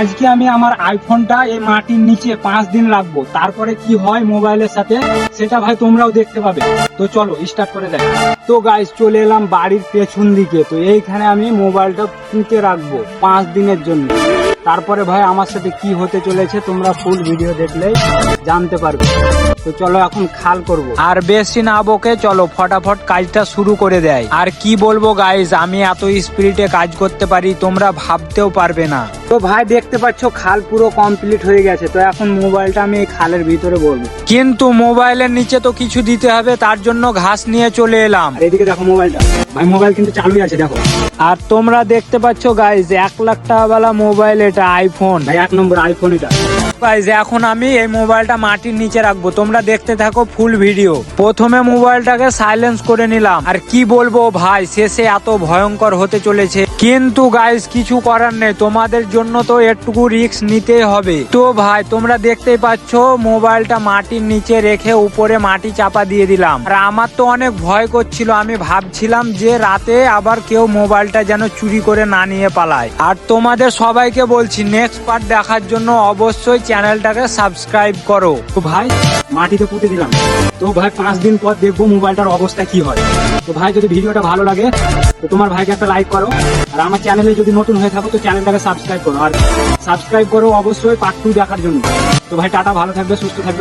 আজকে আমি আমার আইফোনটা এই মাটির নিচে 5 দিন রাখবো, তারপরে কি হয় মোবাইলের সাথে সেটা ভাই তোমরাও দেখতে পাবে। তো চলো স্টার্ট করে দেখ। তো গাইস চলে এলাম বাড়ির পেছন দিকে। তো এইখানে আমি মোবাইলটা পুঁতে রাখবো 5 দিনের জন্য। তারপরে ভাই আমার সাথে কি হতে চলেছে তোমরা ফুল ভিডিও দেখলেই জানতে পারবে। তো চলো এখন খাল করব, আর বেশি না বকে চলো ফটাফট কাজটা শুরু করে দেয়। আর কি বলবো গাইস, আমি এত স্পিরিটে কাজ করতে পারি তোমরা ভাবতেও পারবে না। তো ভাই দেখতে পাচ্ছ খাল পুরো কমপ্লিট হয়ে গেছে। তো এখন মোবাইলটা আমি এই খালের ভিতরে বলবো, কিন্তু মোবাইলের নিচে তো কিছু দিতে হবে, তার জন্য ঘাস নিয়ে চলে এলাম। এদিকে দেখো মোবাইলটা, ভাই মোবাইল কিন্তু চালুই আছে দেখো। আর তোমরা দেখতে পাচ্ছ গাইস 1 লাখ টাকা वाला মোবাইল, এটা আইফোন ভাই, 1 নম্বর আইফোন এটা। গাইস এখন আমি এই মোবাইলটা মাটির নিচে রাখবো, তোমরা দেখতে থাকো ফুল ভিডিও। প্রথমে মোবাইলটাকে সাইলেন্স করে নিলাম। আর কি বলবো ভাই, শেষে এত ভয়ঙ্কর হতে চলেছে, কিন্তু গাইস কিছু করার নেই, তোমাদের জন্য তো একটুকু রিস্ক নিতেই হবে। তো ভাই তোমরা দেখতেই পাচ্ছ মোবাইলটা মাটির নিচে রেখে উপরে মাটি চাপা দিয়ে দিলাম। আর আমার তো অনেক ভয় করছিল, আমি ভাবছিলাম যে রাতে আবার কেউ মোবাইলটা যেন চুরি করে না নিয়ে পালায়। আর তোমাদের সবাইকে বলছি নেক্সট পার্ট দেখার জন্য অবশ্যই চ্যানেলটাকে সাবস্ক্রাইব করো। তো ভাই মাটিতে পুঁতে দিলাম। তো ভাই 5 দিন পর দেখবো মোবাইলটার অবস্থা কি হয়। তো ভাই যদি ভিডিওটা ভালো লাগে তো তোমার ভাইকে একটা লাইক করো, আর আমার চ্যানেলে যদি নতুন হয়ে থাকো তো চ্যানেলটাকে সাবস্ক্রাইব করো, আর সাবস্ক্রাইব করো অবশ্যই পার্ট 2 দেখার জন্য। তো ভাই টাটা, ভালো থাকবে, সুস্থ থাকবে।